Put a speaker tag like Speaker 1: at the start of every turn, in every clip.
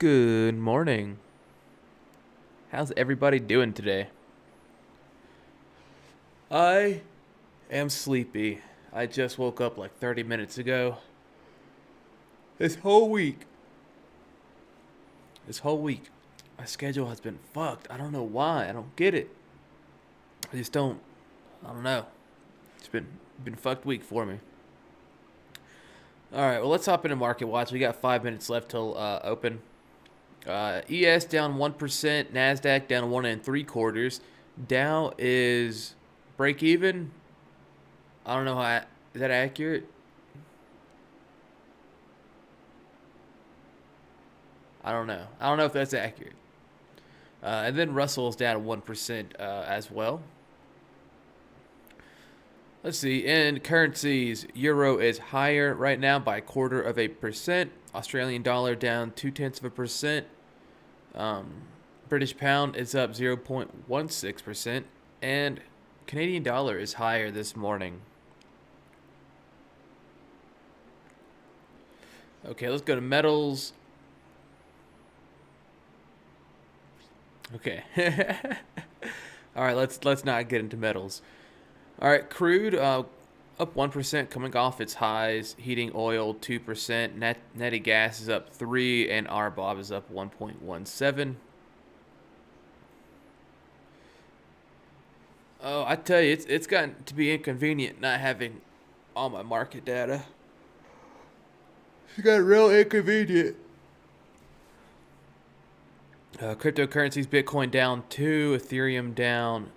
Speaker 1: Good morning. How's everybody doing today? I am sleepy. I just woke up like 30 minutes ago. This whole week, this whole week, my schedule has been fucked. I don't know why. I don't get it. I just don't. I don't know. It's been a fucked week for me. All right, well let's hop into Market Watch. We got 5 minutes left till open. ES down 1%, Nasdaq down 1.75. Dow is break even. I don't know is that accurate? I don't know. I don't know if that's accurate. And then Russell's down 1% as well. Let's see. In currencies, Euro is higher right now by 0.25%. Australian dollar down 0.2%. British pound is up 0.16%. And Canadian dollar is higher this morning. Okay, let's go to metals. Okay. All right, let's not get into metals. All right, crude up 1% coming off its highs. Heating oil 2%. Natty gas is up 3%, and RBOB is up 1.17. Oh, I tell you, it's gotten to be inconvenient not having all my market data. It's got real inconvenient. Cryptocurrencies, Bitcoin down 2, Ethereum down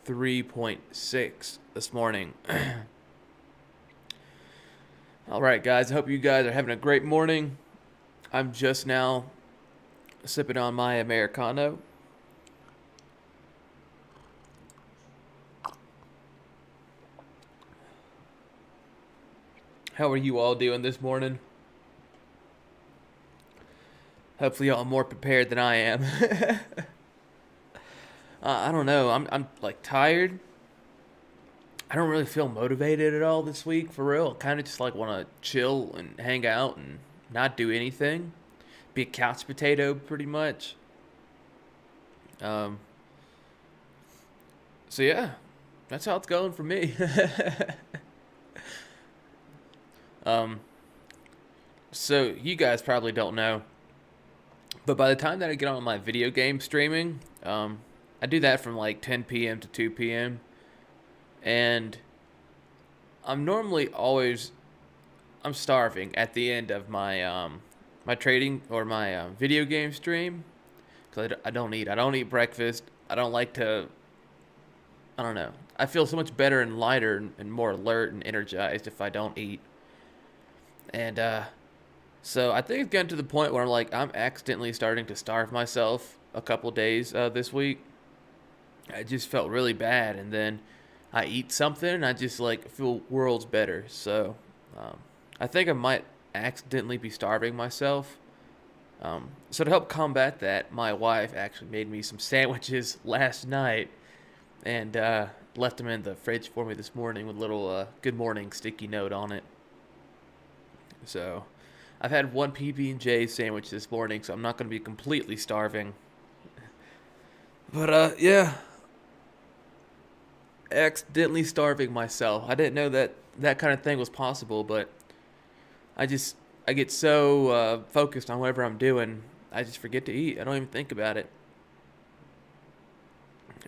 Speaker 1: 3.6 this morning. All right, guys. I hope you guys are having a great morning. I'm just now sipping on my Americano. How are you all doing this morning? Hopefully y'all are more prepared than I am. I don't know. I'm like tired. I don't really feel motivated at all this week, for real. Kind of just like want to chill and hang out and not do anything. Be a couch potato, pretty much. Um. So yeah, that's how it's going for me. um. So you guys probably don't know, but by the time that I get on my video game streaming, I do that from like 10 p.m. to 2 p.m. And I'm normally always I'm starving at the end of my my trading or my video game stream because I don't eat. I don't eat breakfast. I don't like to. I don't know. I feel so much better and lighter and more alert and energized if I don't eat. And so I think it's getting to the point where I'm accidentally starting to starve myself a couple days this week. I just felt really bad, and then I eat something and I just like feel worlds better. So I think I might accidentally be starving myself. So to help combat that, my wife actually made me some sandwiches last night and left them in the fridge for me this morning with a little good morning sticky note on it. So I've had one PB&J sandwich this morning, so I'm not going to be completely starving. But yeah, accidentally starving myself. I didn't know that kind of thing was possible, but I get so focused on whatever I'm doing, I just forget to eat. I don't even think about it.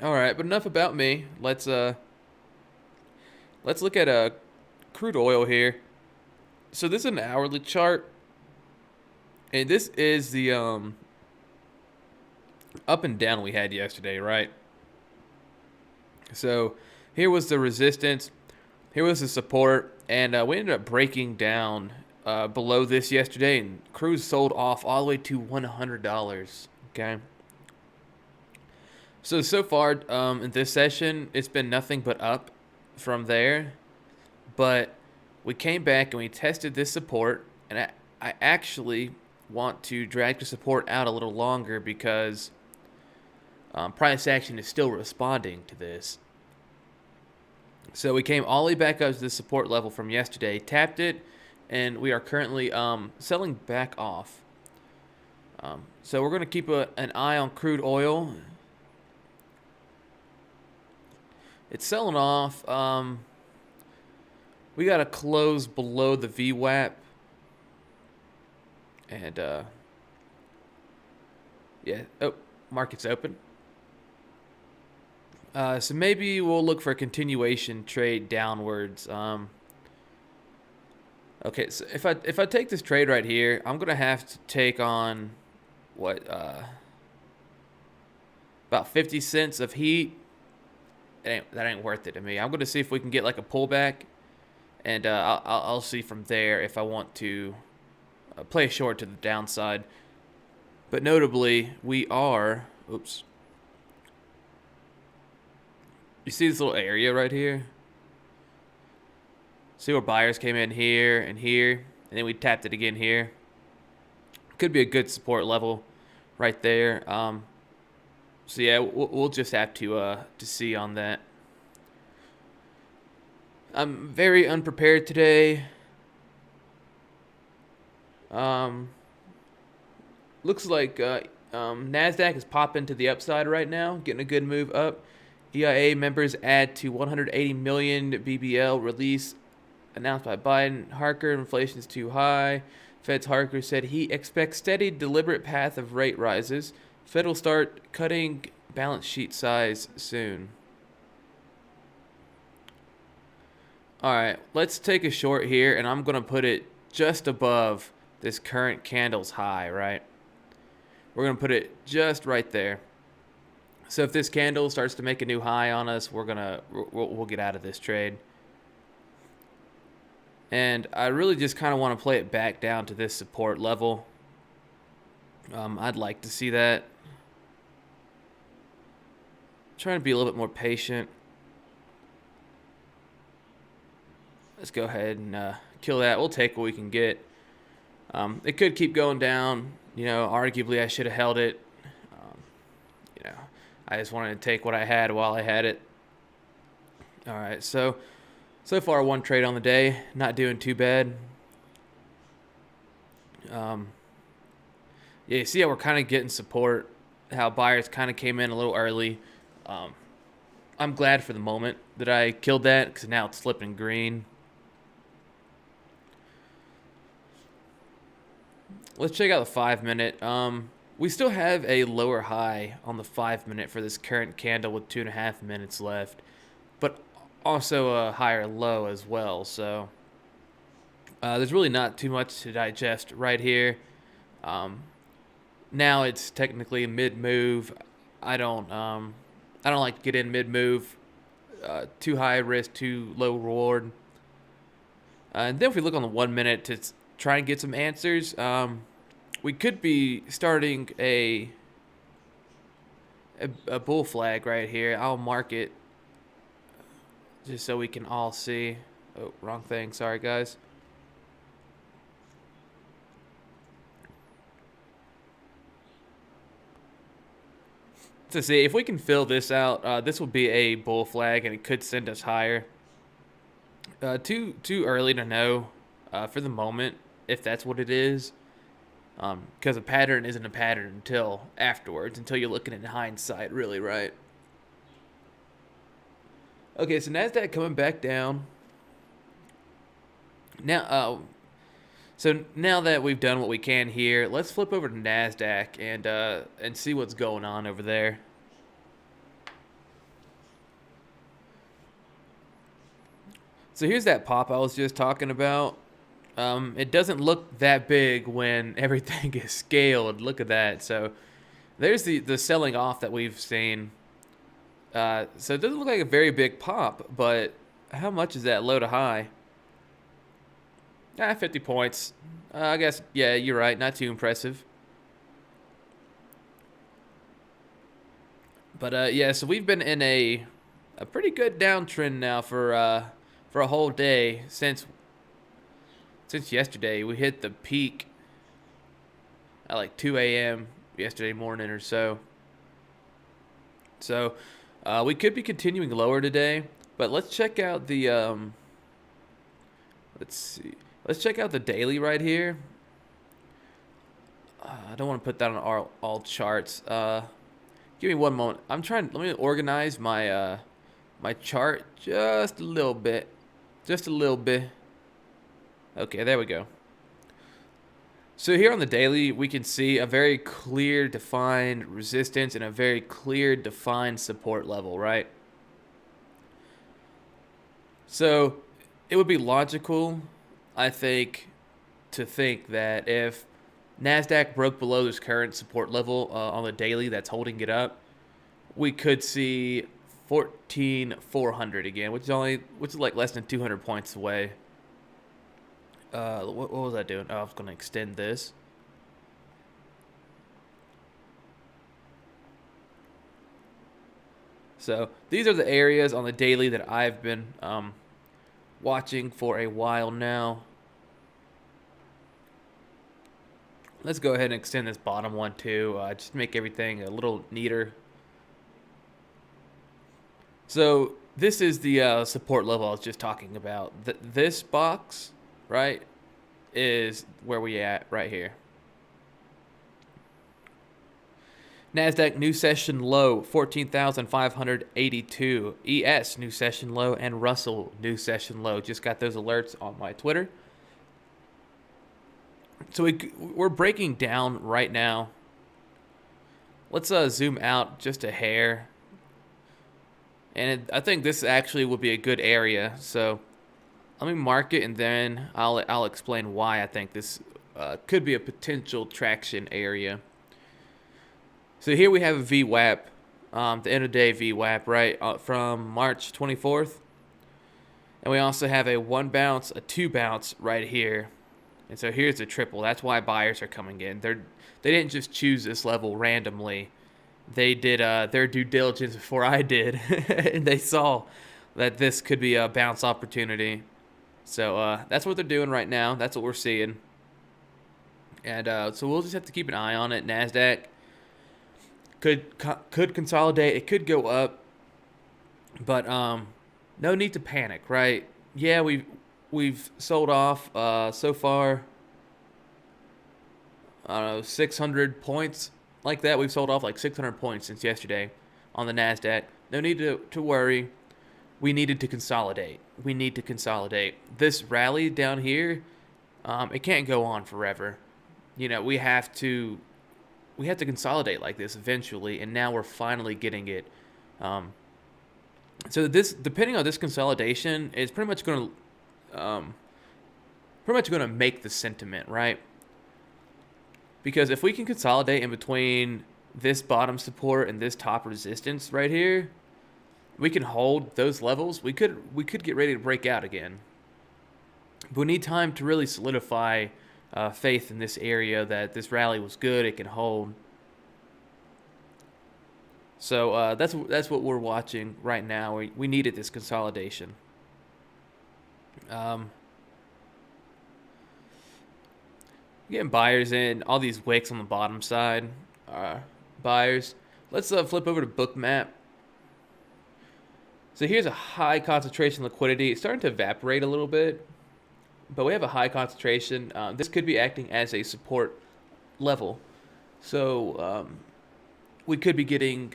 Speaker 1: All right, but enough about me. Let's look at crude oil here. So this is an hourly chart, and this is the up and down we had yesterday, right? So here was the resistance, here was the support, and we ended up breaking down below this yesterday, and crude sold off all the way to $100. Okay. So far in this session, it's been nothing but up from there, but we came back and we tested this support, and I actually want to drag the support out a little longer because price action is still responding to this. So we came all the way back up to the support level from yesterday, tapped it, and we are currently selling back off. So we're going to keep an eye on crude oil. It's selling off. We got to close below the VWAP. And, yeah. Oh, market's open. So maybe we'll look for a continuation trade downwards. Okay, so if I take this trade right here, I'm gonna have to take on what about 50 cents of heat. That ain't worth it to me. I'm gonna see if we can get like a pullback, and I'll see from there if I want to play short to the downside. But notably, we are. Oops. You see this little area right here? See where buyers came in here, and then we tapped it again here. Could be a good support level right there. So yeah, we'll just have to see on that. I'm very unprepared today. Looks like NASDAQ is popping to the upside right now, getting a good move up. EIA members add to 180 million BBL release announced by Biden. Harker, inflation is too high. Fed's Harker said he expects steady, deliberate path of rate rises. Fed will start cutting balance sheet size soon. All right, let's take a short here, and I'm going to put it just above this current candle's high, right? We're going to put it just right there. So if this candle starts to make a new high on us, we'll get out of this trade. And I really just kind of want to play it back down to this support level. I'd like to see that. Trying to be a little bit more patient. Let's go ahead and kill that. We'll take what we can get. It could keep going down. You know, arguably I should have held it. You know, I just wanted to take what I had while I had it. All right, so far one trade on the day, not doing too bad. Yeah, you see how we're kind of getting support, how buyers kind of came in a little early. I'm glad for the moment that I killed that because now it's flipping green. Let's check out the 5 minute. We still have a lower high on the 5 minute for this current candle with 2.5 minutes left, but also a higher low as well. So there's really not too much to digest right here. Now it's technically mid move. I don't like to get in mid move. Too high risk, too low reward. And then if we look on the 1 minute to try and get some answers, we could be starting a bull flag right here. I'll mark it just so we can all see. Oh, wrong thing. Sorry, guys. To see if we can fill this out, this will be a bull flag, and it could send us higher. Too early to know for the moment if that's what it is, because a pattern isn't a pattern until afterwards, until you're looking in hindsight, really, right? Okay, so NASDAQ coming back down. Now, so now that we've done what we can here, let's flip over to NASDAQ and see what's going on over there. So here's that pop I was just talking about. It doesn't look that big when everything is scaled. Look at that. So there's the selling off that we've seen. So it doesn't look like a very big pop, but how much is that low to high? 50 points. I guess, yeah, you're right. Not too impressive. But, yeah, so we've been in a pretty good downtrend now for a whole day since yesterday. We hit the peak at like 2 a.m. yesterday morning or so. So we could be continuing lower today, but let's check out the let's check out the daily right here. I don't want to put that on all charts. Give me one moment. Let me organize my my chart just a little bit. Just a little bit. Okay, there we go. So here on the daily, we can see a very clear defined resistance and a very clear defined support level, right? So it would be logical, I think, to think that if NASDAQ broke below this current support level on the daily that's holding it up, we could see 14,400 again, which is like less than 200 points away. What was I doing? Oh, I was going to extend this. So these are the areas on the daily that I've been watching for a while now. Let's go ahead and extend this bottom one too, just to make everything a little neater. So this is the support level I was just talking about. This box, right, is where we at right here. NASDAQ new session low, 14,582. ES new session low and Russell new session low. Just got those alerts on my Twitter. So we're breaking down right now. Let's zoom out just a hair. And I think this actually would be a good area. So let me mark it, and then I'll explain why I think this could be a potential traction area. So here we have a VWAP, the end of day VWAP, right, from March 24th. And we also have a 1 bounce, a 2 bounce right here. And so here's the triple. That's why buyers are coming in. They didn't just choose this level randomly. They did their due diligence before I did, and they saw that this could be a bounce opportunity. So that's what they're doing right now. That's what we're seeing. And so we'll just have to keep an eye on it. NASDAQ could consolidate. It could go up, but no need to panic, right? Yeah, we've sold off so far, I don't know, 600 points like that. We've sold off like 600 points since yesterday on the NASDAQ. No need to worry. We needed to consolidate. We need to consolidate. This rally down here, it can't go on forever. You know, we have to consolidate like this eventually, and now we're finally getting it. So this, depending on this consolidation, is pretty much going to make the sentiment, right? Because if we can consolidate in between this bottom support and this top resistance right here, we can hold those levels. We could get ready to break out again. But we need time to really solidify faith in this area that this rally was good. It can hold. So that's what we're watching right now. We needed this consolidation. Getting buyers in. All these wicks on the bottom side are buyers. Let's flip over to Bookmap. So here's a high concentration liquidity. It's starting to evaporate a little bit, but we have a high concentration. This could be acting as a support level. So we could be getting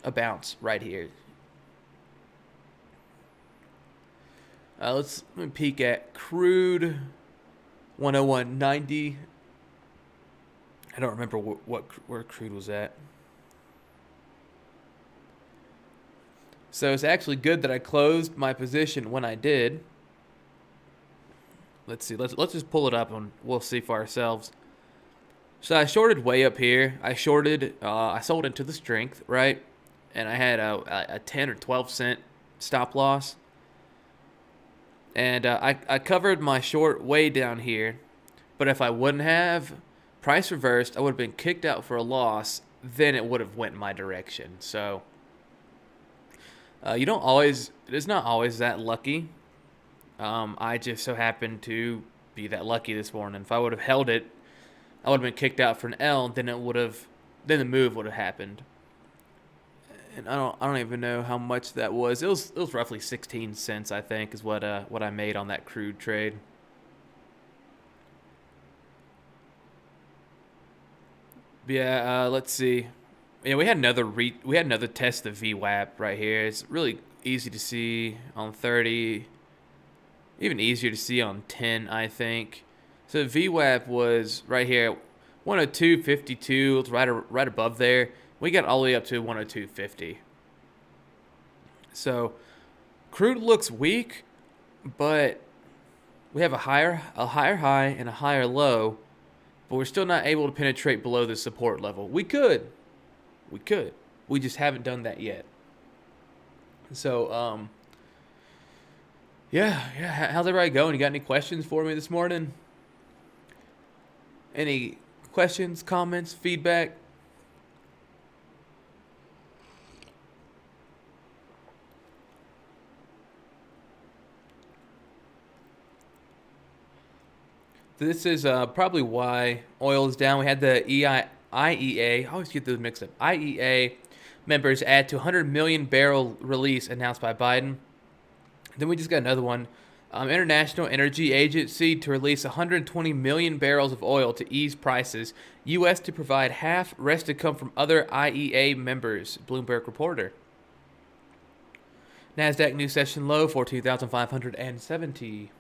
Speaker 1: a bounce right here. Let me peek at crude 101.90. I don't remember where crude was at. So it's actually good that I closed my position when I did. Let's see. Let's just pull it up and we'll see for ourselves. So I shorted way up here. I sold into the strength, right? And I had a 10 or 12 cent stop loss. And I covered my short way down here. But if I wouldn't have, price reversed, I would have been kicked out for a loss. Then it would have went my direction. So it's not always that lucky. I just so happened to be that lucky this morning. If I would have held it, I would have been kicked out for an L. Then the move would have happened. And I don't even know how much that was. It was roughly 16 cents, I think, is what I made on that crude trade. Yeah, let's see. Yeah, we had another test of VWAP right here. It's really easy to see on 30, even easier to see on 10, I think. So VWAP was right here, 102.52. It's right above there. We got all the way up to 102.50. So crude looks weak, but we have a higher high and a higher low, but we're still not able to penetrate below the support level. We could. We just haven't done that yet. So, yeah. How's everybody going? You got any questions for me this morning? Any questions, comments, feedback? This is probably why oil is down. We had the IEA. I always get those mixed up. IEA members add to 100 million barrel release announced by Biden. Then we just got another one. International Energy Agency to release 120 million barrels of oil to ease prices. U.S. to provide half. Rest to come from other IEA members. Bloomberg reporter. NASDAQ new session low 14,570.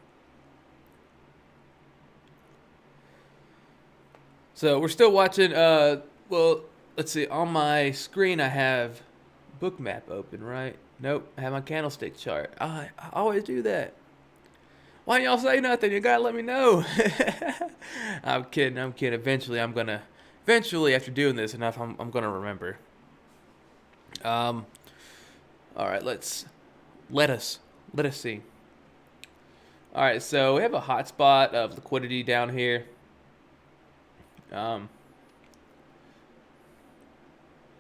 Speaker 1: So we're still watching. Well, let's see. On my screen, I have Bookmap open, right? Nope. I have my candlestick chart. I always do that. Why don't y'all say nothing? You gotta let me know. I'm kidding. Eventually, after doing this enough, I'm gonna remember. All right. Let us see. All right. So we have a hot spot of liquidity down here.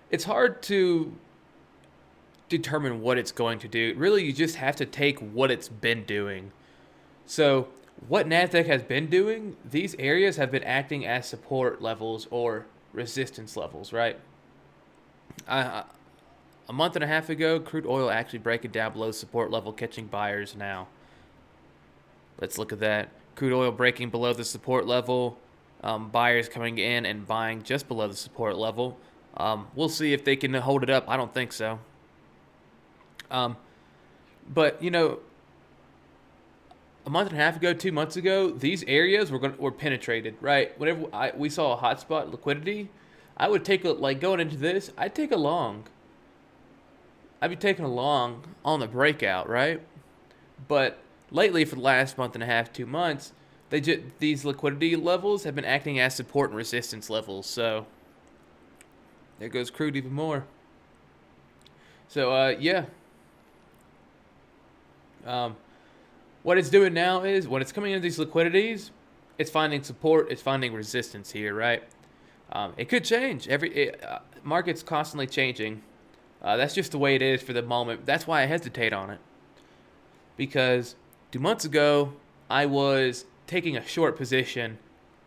Speaker 1: It's hard to determine what it's going to do. Really, you just have to take what it's been doing. So, what NASDAQ has been doing, these areas have been acting as support levels or resistance levels, right? A month and a half ago, crude oil actually breaking down below support level, catching buyers now. Let's look at that. Crude oil breaking below the support level. Buyers coming in and buying just below the support level. We'll see if they can hold it up. I don't think so. But, a month and a half ago, 2 months ago, these areas were penetrated, right? Whenever we saw a hotspot liquidity, I would going into this, I'd take a long. I'd be taking a long on the breakout, right? But lately, for the last month and a half, 2 months, these liquidity levels have been acting as support and resistance levels. So there goes crude even more. So yeah. What it's doing now is when it's coming into these liquidities, it's finding support, it's finding resistance here, right? It could change. Market's constantly changing. That's just the way it is for the moment. That's why I hesitate on it. Because 2 months ago, I was taking a short position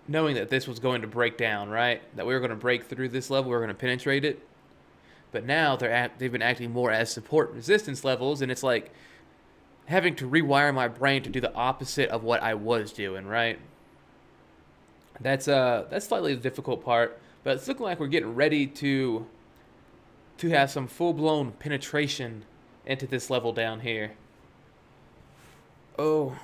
Speaker 1: knowing that this was going to break down, right? That we were going to break through this level, we were going to penetrate it. But now they've been acting more as support resistance levels, and it's like having to rewire my brain to do the opposite of what I was doing, right? That's slightly the difficult part, but it's looking like we're getting ready to have some full-blown penetration into this level down here. Oh.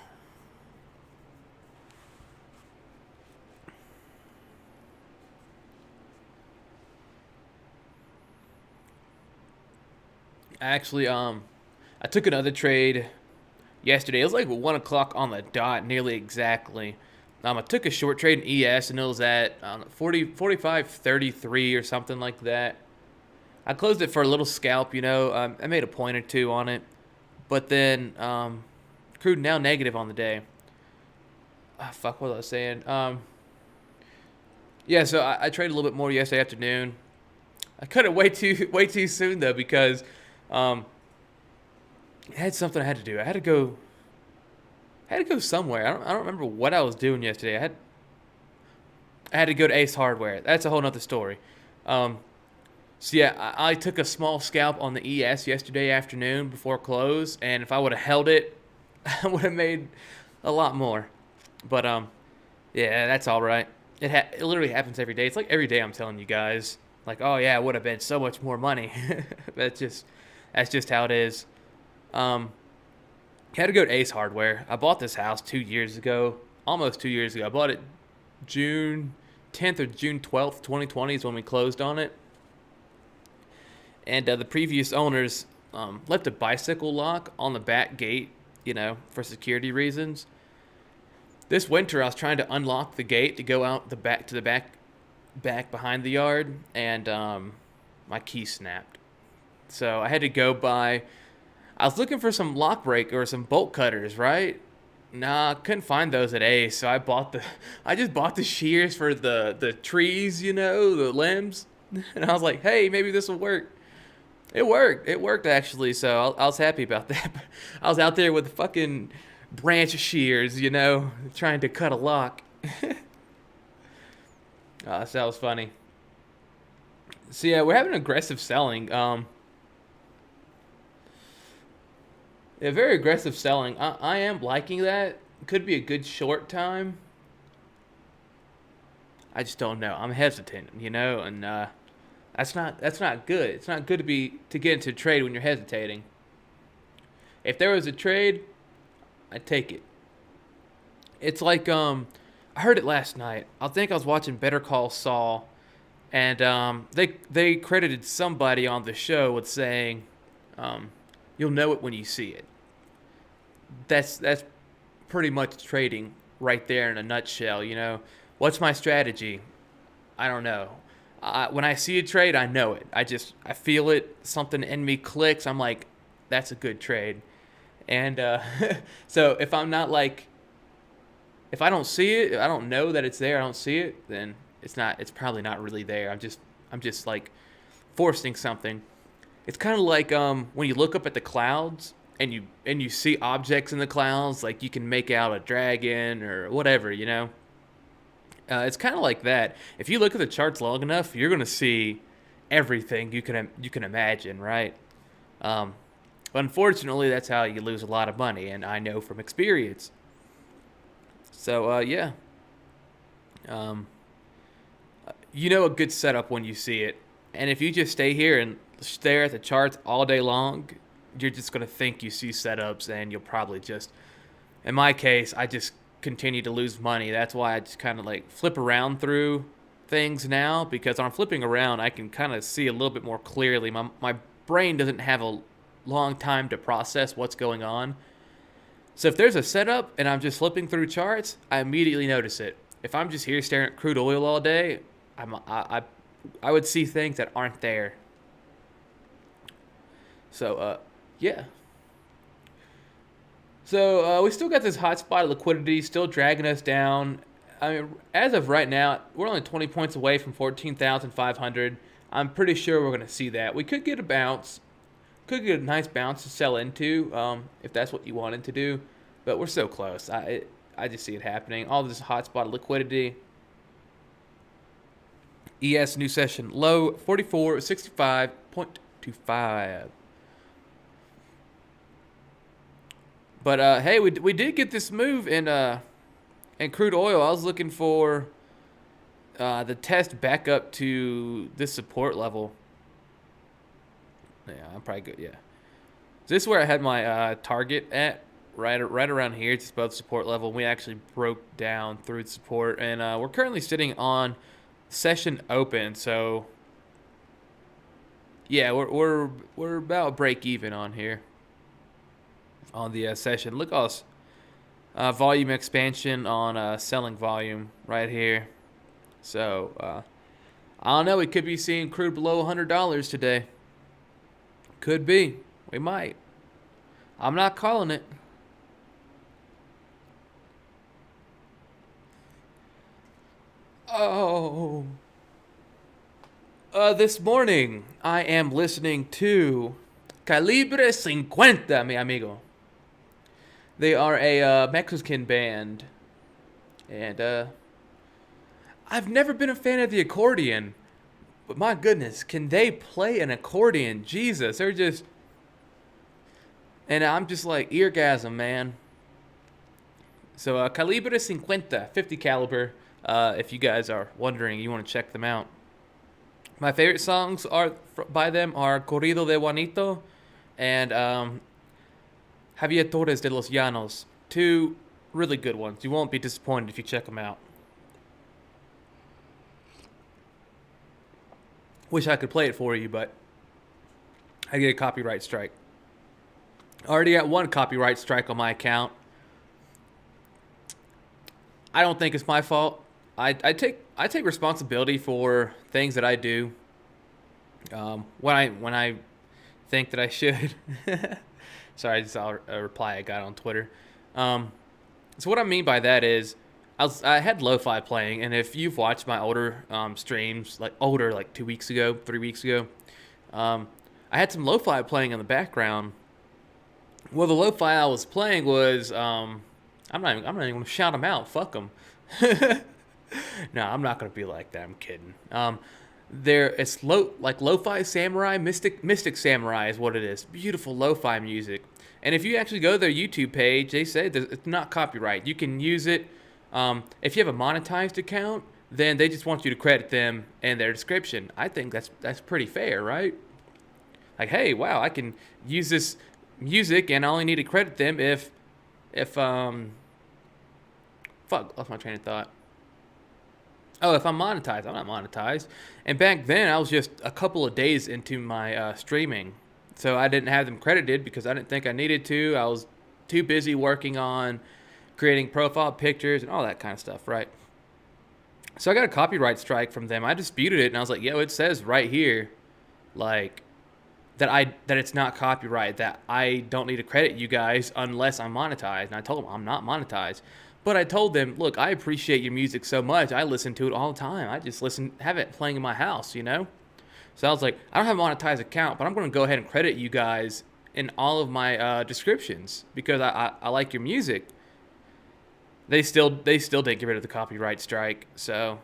Speaker 1: Actually, I took another trade yesterday. It was like 1 o'clock on the dot, nearly exactly. I took a short trade in ES, and it was at 45.33 or something like that. I closed it for a little scalp, I made a point or two on it. But then, crude now negative on the day. What was I saying? Yeah, so I traded a little bit more yesterday afternoon. I cut it way too soon, though, because I had something I had to do. I had to go somewhere. I don't remember what I was doing yesterday. I had to go to Ace Hardware. That's a whole nother story. So yeah, I took a small scalp on the ES yesterday afternoon before close, and if I would have held it, I would have made a lot more. But yeah, that's all right. it literally happens every day. It's like every day I'm telling you guys, like, oh yeah, it would have been so much more money. That's just how it is. Um, Had to go to Ace Hardware. I bought this house 2 years ago, almost 2 years ago. I bought it June 10th or June 12th, 2020 is when we closed on it. And the previous owners left a bicycle lock on the back gate, for security reasons. This winter, I was trying to unlock the gate to go out the back behind the yard, and my key snapped. So I had to go buy. I was looking for some lock break or some bolt cutters, right? Nah, couldn't find those at Ace, so I just bought the shears for the trees, the limbs, and I was like, hey, maybe this will work. It worked actually, so I was happy about that. I was out there with fucking branch shears, trying to cut a lock. So that was funny. So yeah, we're having aggressive selling. Yeah, very aggressive selling. I am liking that. Could be a good short time. I just don't know. I'm hesitant, and that's not good. It's not good to get into a trade when you're hesitating. If there was a trade, I'd take it. It's like I heard it last night. I think I was watching Better Call Saul, and they credited somebody on the show with saying, "You'll know it when you see it." That's pretty much trading right there in a nutshell. What's my strategy? I don't know. When I see a trade, I know it. I feel it. Something in me clicks. I'm like, that's a good trade. And so if I'm not like, if I don't see it, I don't know that it's there, I don't see it, then it's probably not really there. I'm just like forcing something. It's kind of like when you look up at the clouds and you see objects in the clouds, like you can make out a dragon or whatever, It's kind of like that. If you look at the charts long enough, you're gonna see everything you can imagine, right? Unfortunately, that's how you lose a lot of money, and I know from experience. So yeah, a good setup when you see it, and if you just stay here and stare at the charts all day long, you're just gonna think you see setups, and you'll probably just, in my case, I just continue to lose money. That's why I just kind of like flip around through things now, because when I'm flipping around, I can kind of see a little bit more clearly. My brain doesn't have a long time to process what's going on. So if there's a setup and I'm just flipping through charts, I immediately notice it. If I'm just here staring at crude oil all day, I would see things that aren't there. So yeah. So we still got this hot spot of liquidity still dragging us down. I mean, as of right now, we're only 20 points away from 14,500. I'm pretty sure we're going to see that. We could get a bounce. Could get a nice bounce to sell into if that's what you wanted to do. But we're so close. I just see it happening. All this hot spot of liquidity. ES new session low 44.65.25. But hey, we did get this move in crude oil. I was looking for the test back up to this support level. Yeah, I'm probably good. Yeah, so this is where I had my target at, right around here, just above support level. We actually broke down through the support, and we're currently sitting on session open. So yeah, we're about break even on here on the session. Look at us, volume expansion on selling volume right here. So I don't know. We could be seeing crude below $100 today. Could be. We might. I'm not calling it. Oh. This morning, I am listening to Calibre 50, mi amigo. They are a Mexican band. And I've never been a fan of the accordion. But my goodness, can they play an accordion? Jesus, they're just... And I'm just like, eargasm, man. So, Calibre 50, 50 caliber. if you guys are wondering, you want to check them out. My favorite songs are by them are Corrido de Juanito and Javier Torres de los Llanos. Two really good ones. You won't be disappointed if you check them out. Wish I could play it for you, but I get a copyright strike. Already got one copyright strike on my account. I don't think it's my fault. I take responsibility for things that I do. When I think that I should. Sorry, I just saw a reply I got on Twitter. So what I mean by that is, I had lo-fi playing, and if you've watched my older streams, like 2 weeks ago, 3 weeks ago, I had some lo-fi playing in the background. Well, the lo-fi I was playing was I'm not even gonna shout them out. Fuck them. No, I'm not gonna be like that. I'm kidding. It's lo-fi samurai, mystic samurai is what it is. Beautiful lo-fi music. And if you actually go to their YouTube page, they say that it's not copyright. You can use it. If you have a monetized account, then they just want you to credit them in their description. I think that's pretty fair, right? Like, hey, wow, I can use this music and I only need to credit them if lost my train of thought. Oh, if I'm monetized. I'm not monetized. And back then, I was just a couple of days into my streaming. So I didn't have them credited because I didn't think I needed to. I was too busy working on creating profile pictures and all that kind of stuff, right? So I got a copyright strike from them. I disputed it, and I was like, yo, it says right here, like, that it's not copyright, that I don't need to credit you guys unless I'm monetized. And I told them I'm not monetized. But I told them, look, I appreciate your music so much. I listen to it all the time. I just have it playing in my house, you know? So I was like, I don't have a monetized account, but I'm going to go ahead and credit you guys in all of my descriptions because I like your music. They still didn't get rid of the copyright strike. So,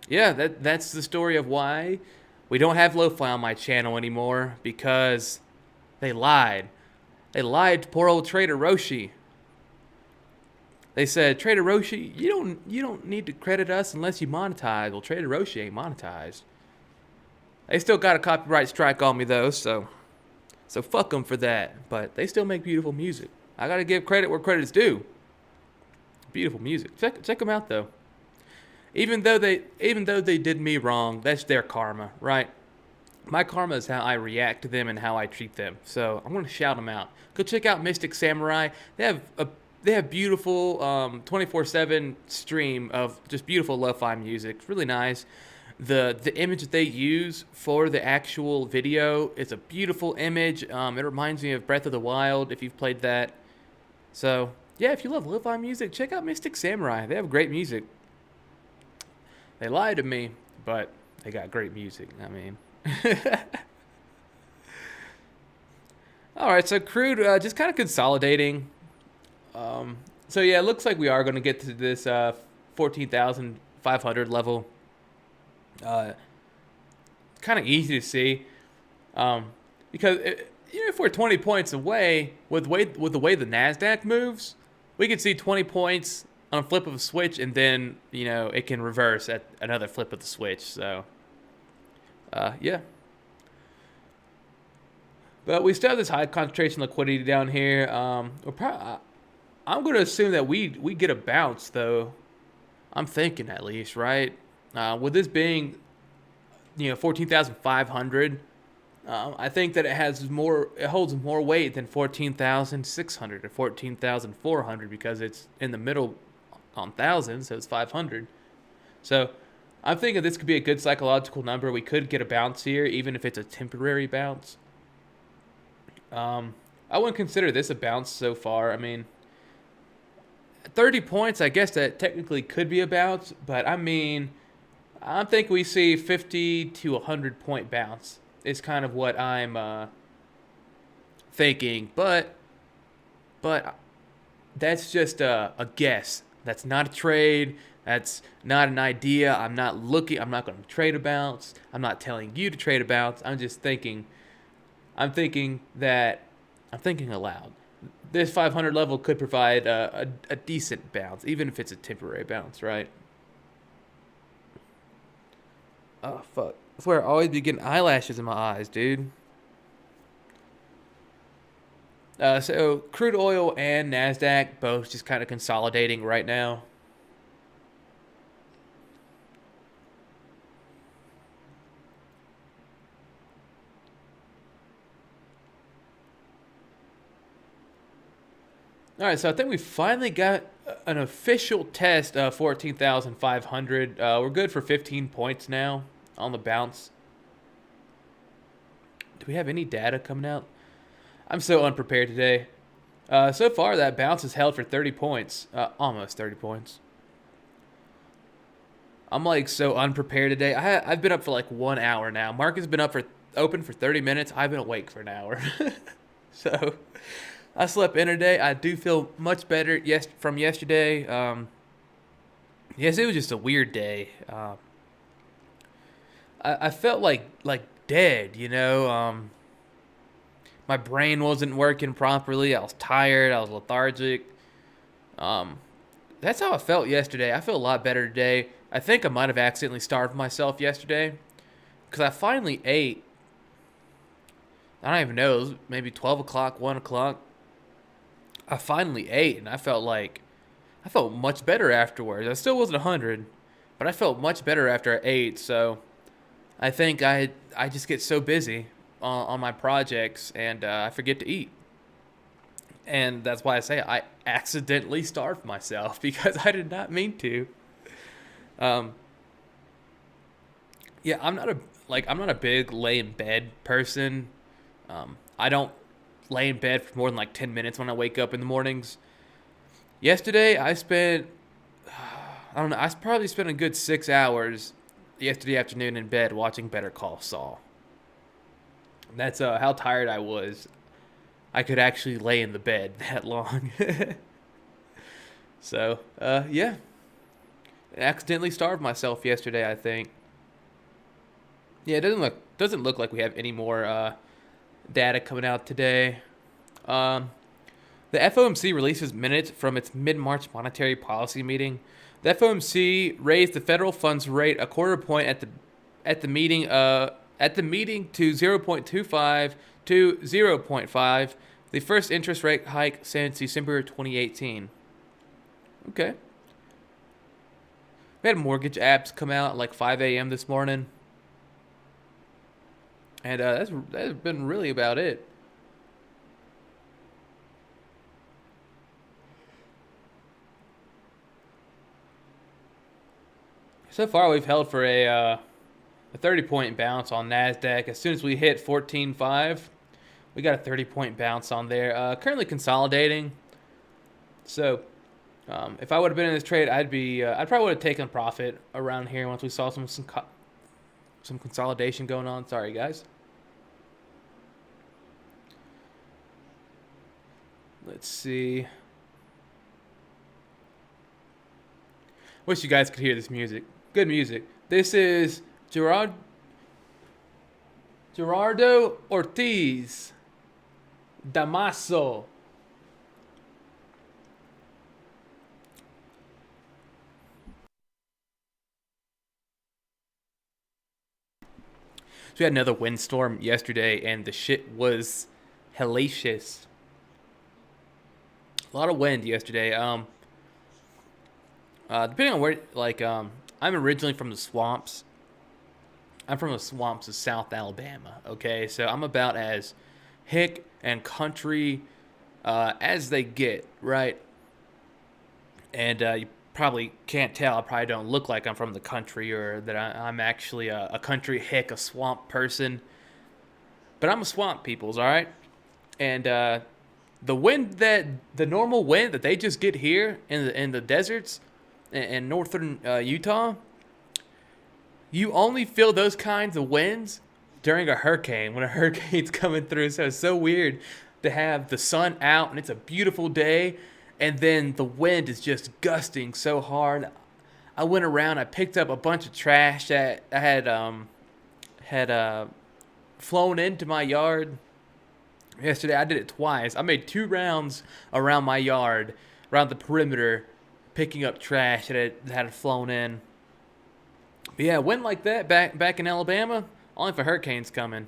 Speaker 1: yeah, that's the story of why we don't have lo-fi on my channel anymore, because they lied. They lied to poor old Trader Roshi. They said, Trader Roshi, you don't need to credit us unless you monetize. Well, Trader Roshi ain't monetized. They still got a copyright strike on me though, so fuck them for that. But they still make beautiful music. I gotta give credit where credit's due. Beautiful music. Check them out though. Even though they did me wrong, that's their karma, right? My karma is how I react to them and how I treat them. So I'm gonna shout them out. Go check out Mystic Samurai. They have beautiful 24/7 stream of just beautiful lo-fi music. It's really nice. The image that they use for the actual video is a beautiful image. It reminds me of Breath of the Wild, if you've played that. So yeah, if you love lo-fi music, check out Mystic Samurai. They have great music. They lied to me, but they got great music. I mean, all right. So crude, just kind of consolidating. So yeah, it looks like we are going to get to this 14,500 level. Kind of easy to see, because even if we're 20 points away, with the way the Nasdaq moves, we could see 20 points on a flip of a switch, and then it can reverse at another flip of the switch. So, yeah. But we still have this high concentration liquidity down here. I'm going to assume that we get a bounce, though. I'm thinking at least, right? With this being, 14,500, I think that it holds more weight than 14,600 or 14,400 because it's in the middle on thousands, so it's 500. So I'm thinking this could be a good psychological number. We could get a bounce here, even if it's a temporary bounce. I wouldn't consider this a bounce so far. I mean, 30 points, I guess that technically could be a bounce, but I mean, I think we see 50 to 100 point bounce is kind of what I'm thinking, but that's just a guess. That's not a trade. That's not an idea. I'm not going to trade a bounce. I'm not telling you to trade a bounce. I'm just thinking. I'm thinking aloud. this 500 level could provide a decent bounce, even if it's a temporary bounce, right? Oh, fuck. I swear I always be getting eyelashes in my eyes, dude. So crude oil and NASDAQ both just kind of consolidating right now. All right, so I think we finally got an official test of 14,500. We're good for 15 points now on the bounce. Do we have any data coming out? I'm so unprepared today. So far, that bounce has held for 30 points. Almost 30 points. I'm like so unprepared today. I've been up for like 1 hour now. Mark has been open for 30 minutes. I've been awake for an hour. So I slept in today. I do feel much better from yesterday. Yes, it was just a weird day. I felt like dead, you know. My brain wasn't working properly. I was tired. I was lethargic. That's how I felt yesterday. I feel a lot better today. I think I might have accidentally starved myself yesterday because I finally ate. I don't even know. It was maybe 12 o'clock, 1 o'clock. I finally ate, and I felt much better afterwards. I still wasn't 100, but I felt much better after I ate. So I think I just get so busy on my projects, and I forget to eat. And that's why I say I accidentally starved myself because I did not mean to. Um, yeah, I'm not a big lay in bed person. I don't lay in bed for more than like 10 minutes when I wake up in the mornings. Yesterday, I spent I don't know, I probably spent a good 6 hours yesterday afternoon in bed watching Better Call Saul. That's how tired I was. I could actually lay in the bed that long. So, yeah. I accidentally starved myself yesterday, I think. Yeah, it doesn't look like we have any more data coming out today. Um, the FOMC releases minutes from its mid-March monetary policy meeting. The FOMC raised the federal funds rate a quarter point at the meeting to 0.25 to 0.5, the first interest rate hike since December 2018. Okay. We had mortgage apps come out at like 5 a.m. this morning. And that's been really about it. So far, we've held for a 30-point bounce on NASDAQ. As soon as we hit 14.5, we got a 30-point bounce on there. Currently consolidating. So, if I would have been in this trade, I probably would have taken profit around here once we saw some consolidation going on. Sorry, guys. Let's see. Wish you guys could hear this music. Good music. This is Gerardo Ortiz. Damaso. So we had another windstorm yesterday, and the shit was hellacious. A lot of wind yesterday. Depending on where, I'm originally from the swamps. I'm from the swamps of South Alabama. Okay, so I'm about as hick and country as they get, right? And you probably can't tell. I probably don't look like I'm from the country or that I'm actually a country hick, a swamp person. But I'm a swamp peoples, all right? And the normal wind that they just get here in the deserts in northern Utah, you only feel those kinds of winds during a hurricane, when a hurricane's coming through. So it's so weird to have the sun out and it's a beautiful day, and then the wind is just gusting so hard. I went around, I picked up a bunch of trash that I had flown into my yard. Yesterday I did it twice. I made 2 rounds around my yard, around the perimeter, picking up trash that had flown in. But yeah, wind like that back in Alabama, only if a hurricane's coming.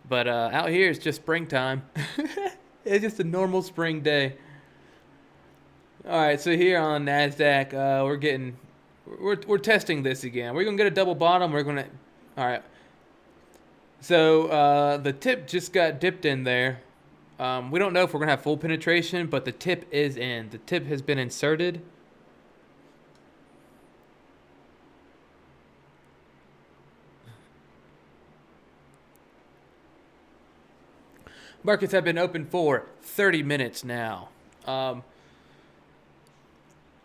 Speaker 1: But out here it's just springtime. It's just a normal spring day. All right, so here on Nasdaq, we're testing this again. We're gonna get a double bottom. All right. So the tip just got dipped in there. We don't know if we're gonna have full penetration, but the tip is in. The tip has been inserted. Markets have been open for 30 minutes now.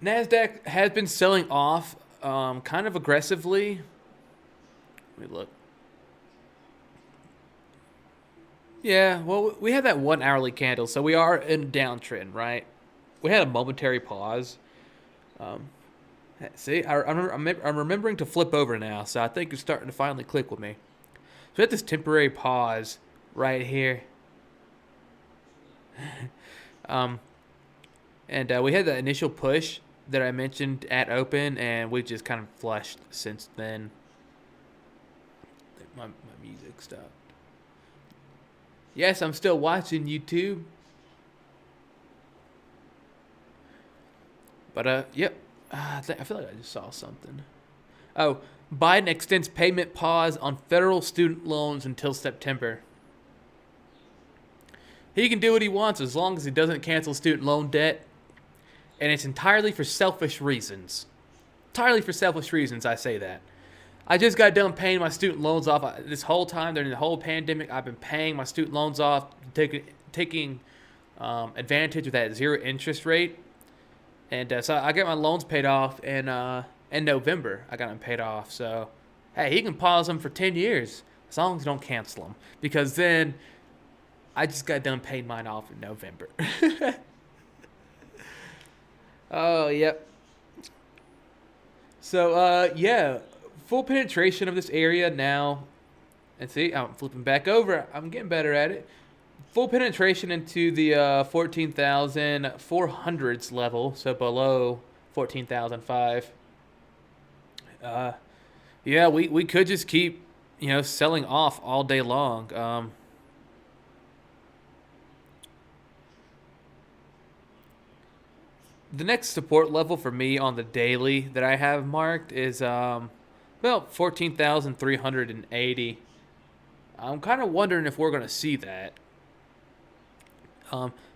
Speaker 1: Nasdaq has been selling off kind of aggressively. Let me look. Yeah, well, we had that 1 hourly candle, so we are in a downtrend, right? We had a momentary pause. Um, See, I'm remembering to flip over now, so I think it's starting to finally click with me. So we had this temporary pause right here. um, and we had the initial push that I mentioned at open, and we just kind of flushed since then. My music stopped. Yes, I'm still watching YouTube. But, yep. I feel like I just saw something. Oh, Biden extends payment pause on federal student loans until September. He can do what he wants as long as he doesn't cancel student loan debt. And it's entirely for selfish reasons. Entirely for selfish reasons, I say that. I just got done paying my student loans off. This whole time during the whole pandemic, I've been paying my student loans off, taking advantage of that 0 interest rate. And so I got my loans paid off in November. I got them paid off. So, hey, he can pause them for 10 years as long as you don't cancel them. Because then I just got done paying mine off in November. Oh, yep. So, yeah, full penetration of this area now. And see, I'm flipping back over. I'm getting better at it. Full penetration into the 14,400s level, so below 14,005. Yeah, we could just keep, selling off all day long. The next support level for me on the daily that I have marked is about 14,380. I'm kind of wondering if we're going to see that.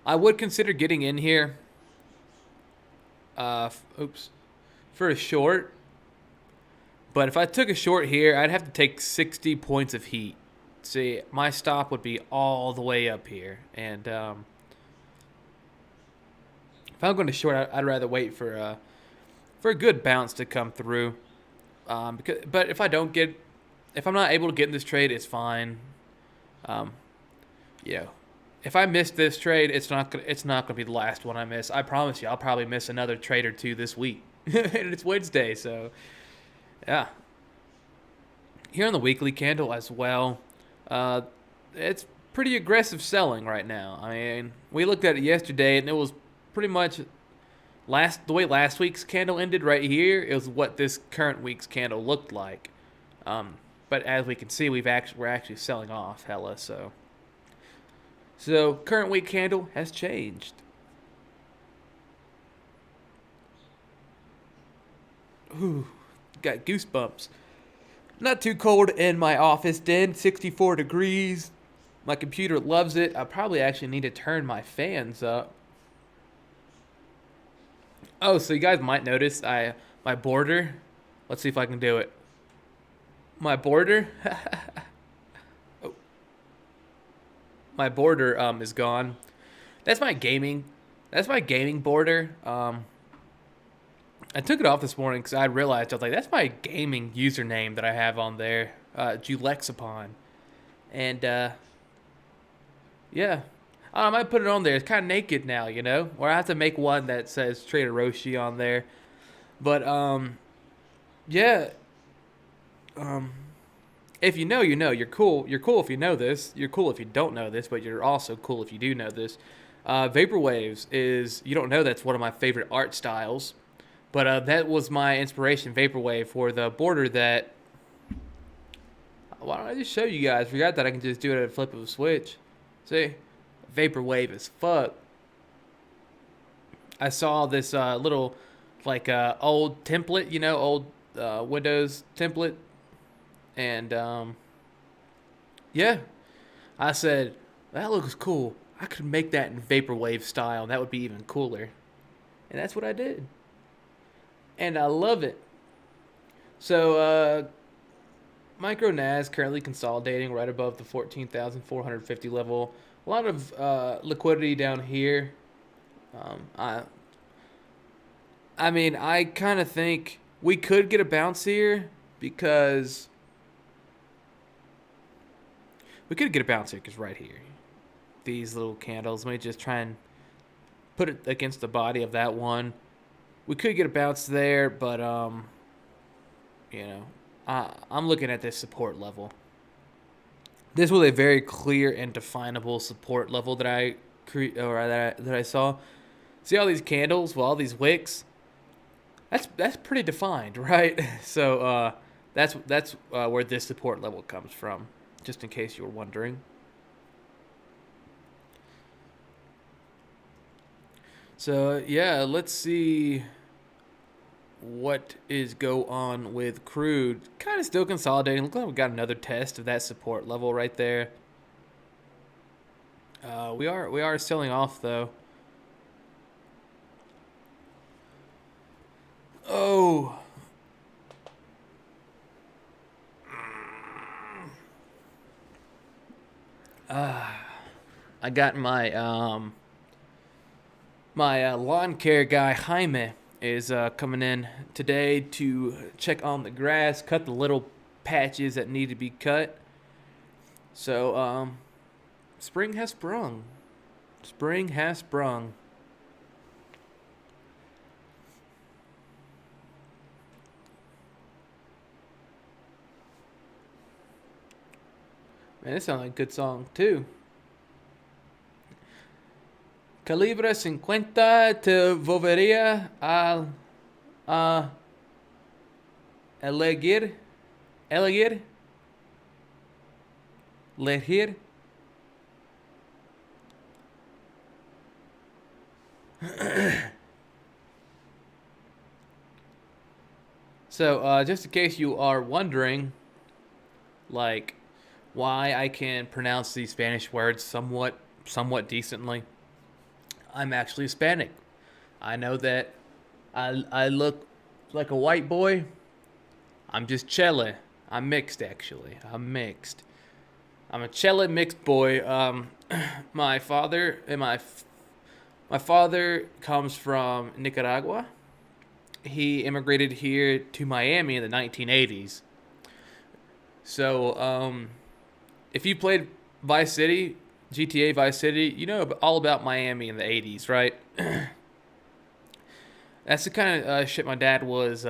Speaker 1: I would consider getting in here for a short. But if I took a short here, I'd have to take 60 points of heat. See, my stop would be all the way up here. And if I'm going to short, I'd rather wait for a good bounce to come through. But if I'm not able to get in this trade, it's fine. If I miss this trade, it's not gonna be the last one I miss. I promise you, I'll probably miss another trade or two this week. And it's Wednesday, so yeah. Here on the weekly candle as well, it's pretty aggressive selling right now. I mean, we looked at it yesterday, and it was pretty much the way last week's candle ended right here. It was what this current week's candle looked like. But as we can see, we're actually selling off hella, so. So, current week candle has changed. Ooh, got goosebumps. Not too cold in my office den, 64 degrees. My computer loves it. I probably actually need to turn my fans up. Oh, so you guys might notice my border. Let's see if I can do it. My border. My border is gone. That's my gaming border. I took it off this morning because I realized I was like, that's my gaming username that I have on there, Julexapon. And yeah, I might put it on there. It's kind of naked now, or I have to make one that says Trader Roshi on there. But yeah, if you know, you know. You're cool. You're cool if you know this. You're cool if you don't know this, but you're also cool if you do know this. Vaporwaves is, you don't know, that's one of my favorite art styles. But that was my inspiration, Vaporwave, for the border that. Why don't I just show you guys? Forgot that I can just do it at a flip of a switch. See? Vaporwave as fuck. I saw this little, like, old template, old Windows template. And, yeah. I said, that looks cool. I could make that in Vaporwave style, and that would be even cooler. And that's what I did. And I love it. So, Micro NAS currently consolidating right above the 14,450 level. A lot of liquidity down here. I mean, I kind of think we could get a bounce here because right here, these little candles. Let me just try and put it against the body of that one. We could get a bounce there, but I'm looking at this support level. This was a very clear and definable support level that I saw. See all these candles, well, all these wicks. That's pretty defined, right? So that's where this support level comes from, just in case you were wondering. So yeah, let's see what is go on with crude. Kind of still consolidating. Look like we got another test of that support level right there. We are selling off though. Oh. I got my lawn care guy Jaime is coming in today to check on the grass, cut the little patches that need to be cut. So spring has sprung. Spring has sprung. Man, this sounds like a good song too. Calibre 50 te volvería a elegir, elegir, elegir. So, just in case you are wondering, like, why I can pronounce these Spanish words somewhat decently, I'm actually Hispanic. I know that I look like a white boy. I'm just Chele. I'm mixed, actually. I'm mixed. I'm a Chele mixed boy. My father comes from Nicaragua. He immigrated here to Miami in the 1980s. So, if you played Vice City, GTA Vice City, you know all about Miami in the 80s, right? That's the kind of shit my dad was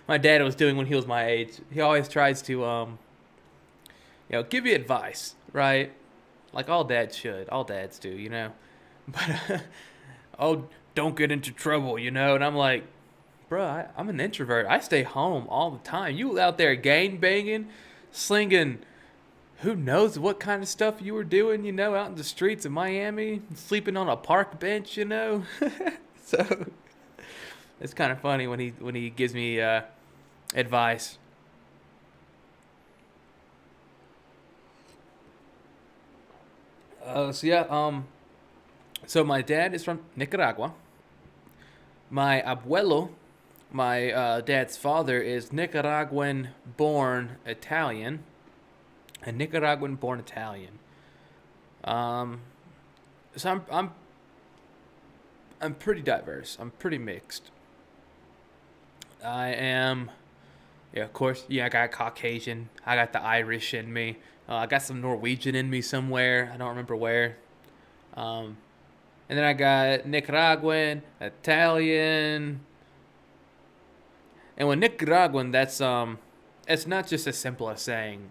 Speaker 1: my dad was doing when he was my age. He always tries to give you advice, right? Like all dads should. All dads do. But oh, don't get into trouble, and I'm like, bro, I'm an introvert. I stay home all the time. You out there gang banging, slinging who knows what kind of stuff you were doing, out in the streets of Miami, sleeping on a park bench, So it's kind of funny when he gives me advice. So my dad is from Nicaragua. My abuelo, my dad's father, is Nicaraguan-born Italian. A Nicaraguan-born Italian. So I'm pretty diverse. I'm pretty mixed. I am, yeah, of course. Yeah, I got Caucasian. I got the Irish in me. I got some Norwegian in me somewhere. I don't remember where. And then I got Nicaraguan, Italian, and when Nicaraguan, that's it's not just as simple as saying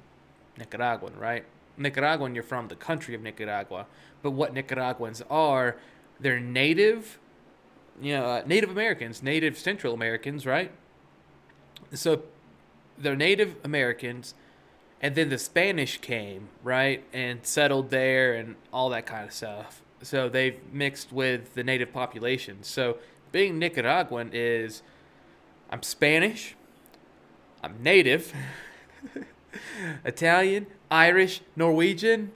Speaker 1: Nicaraguan, right? Nicaraguan, you're from the country of Nicaragua, but what Nicaraguans are, they're native, Native Americans, native Central Americans, right? So they're Native Americans, and then the Spanish came, right, and settled there and all that kind of stuff. So they've mixed with the native population. So being Nicaraguan is I'm Spanish, I'm native, Italian, Irish, Norwegian.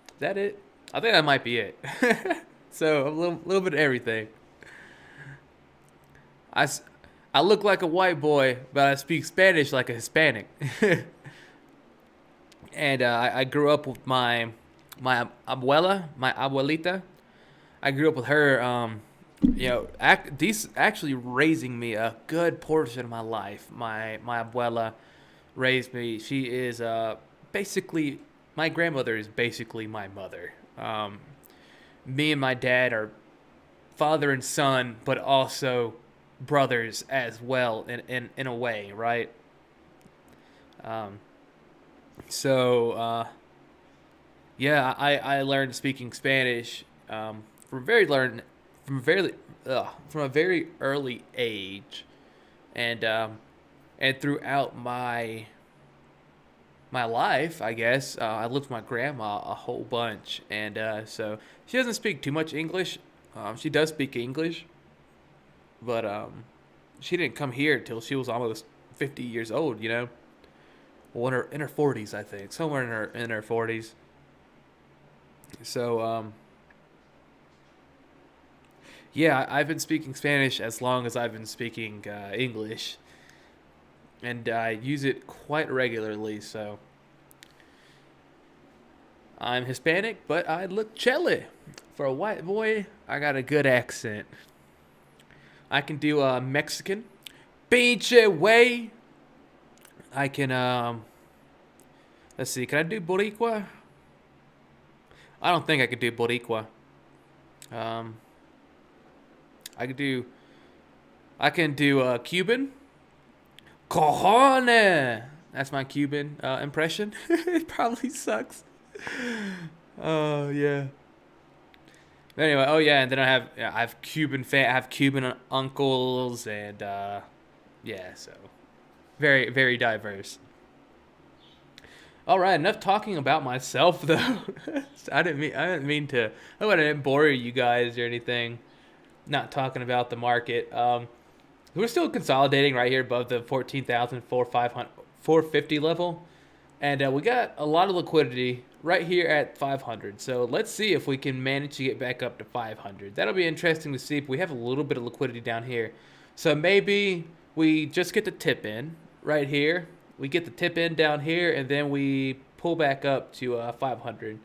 Speaker 1: Is that it? I think that might be it. So a little bit of everything. I, I look like a white boy, but I speak Spanish like a Hispanic. And I grew up with my abuela, my abuelita. I grew up with her. These actually raising me a good portion of my life. My abuela raised me. She is basically my grandmother is basically my mother. Me and my dad are father and son, but also brothers as well in a way, right? Um, so yeah, I learned speaking Spanish from very learn from a very early age, and throughout my life, I guess I lived with my grandma a whole bunch, and so she doesn't speak too much English. She does speak English, but she didn't come here till she was almost 50 years old. Well, in her 40s, I think, somewhere in her 40s. So yeah, I've been speaking Spanish as long as I've been speaking English, and I use it quite regularly. So I'm Hispanic, but I look chilly. For a white boy, I got a good accent. I can do Mexican, pinche way. I can let's see, can I do Boricua? I don't think I could do Boricua. Um, I can do Cuban. Cojones. That's my Cuban impression. It probably sucks. Oh yeah. But anyway, oh yeah, and then I have I have Cuban uncles, and yeah, so very very diverse. All right, enough talking about myself though. I didn't mean to. I didn't bore you guys or anything. Not talking about the market. We're still consolidating right here above the 450 level, and we got a lot of liquidity right here at 500. So let's see if we can manage to get back up to 500. That'll be interesting to see if we have a little bit of liquidity down here. So maybe we just get the tip in right here. We get the tip in down here, and then we pull back up to 500.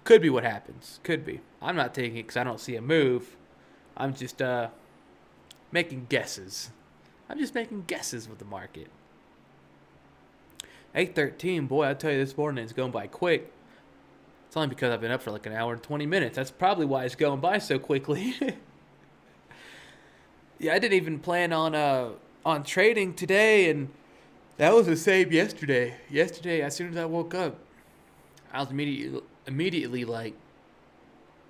Speaker 1: Could be what happens. Could be. I'm not taking it because I don't see a move. I'm just making guesses. I'm just making guesses with the market. 8:13, boy, I tell you, this morning it's going by quick. It's only because I've been up for like an hour and 20 minutes. That's probably why it's going by so quickly. Yeah, I didn't even plan on trading today, and that was the same yesterday. Yesterday, as soon as I woke up, I was immediately like,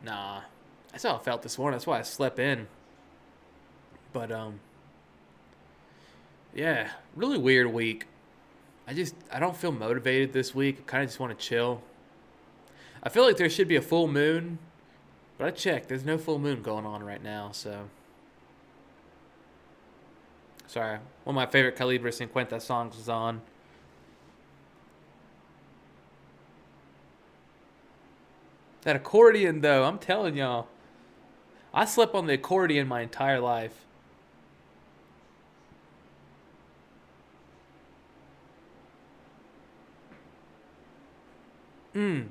Speaker 1: nah. That's how I felt this morning. That's why I slept in. But yeah, really weird week. I don't feel motivated this week. I kind of just want to chill. I feel like there should be a full moon, but I checked. There's no full moon going on right now, so. Sorry. One of my favorite Calibre 50 songs was on. That accordion, though, I'm telling y'all. I slept on the accordion my entire life. Mm.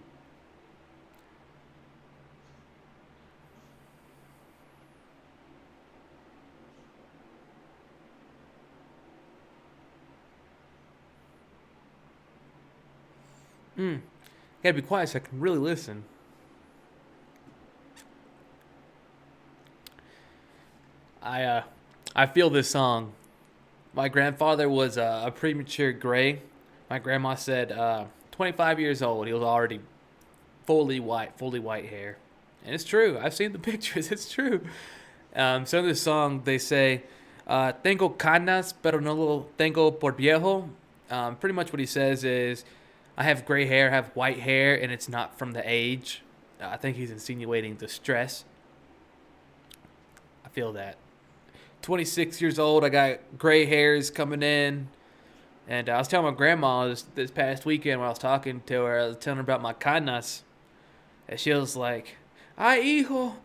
Speaker 1: Mm. Gotta be quiet so I can really listen. I uh I feel this song. My grandfather was a premature gray. My grandma said 25 years old. He was already fully white hair. And it's true. I've seen the pictures. It's true. Some of the song, they say, tengo canas, pero no lo tengo por viejo. Pretty much what he says is, I have gray hair, have white hair, and it's not from the age. I think he's insinuating the stress. I feel that. 26 years old, I got gray hairs coming in. And I was telling my grandma this past weekend when I was talking to her, I was telling her about my canas. And she was like, ay, hijo,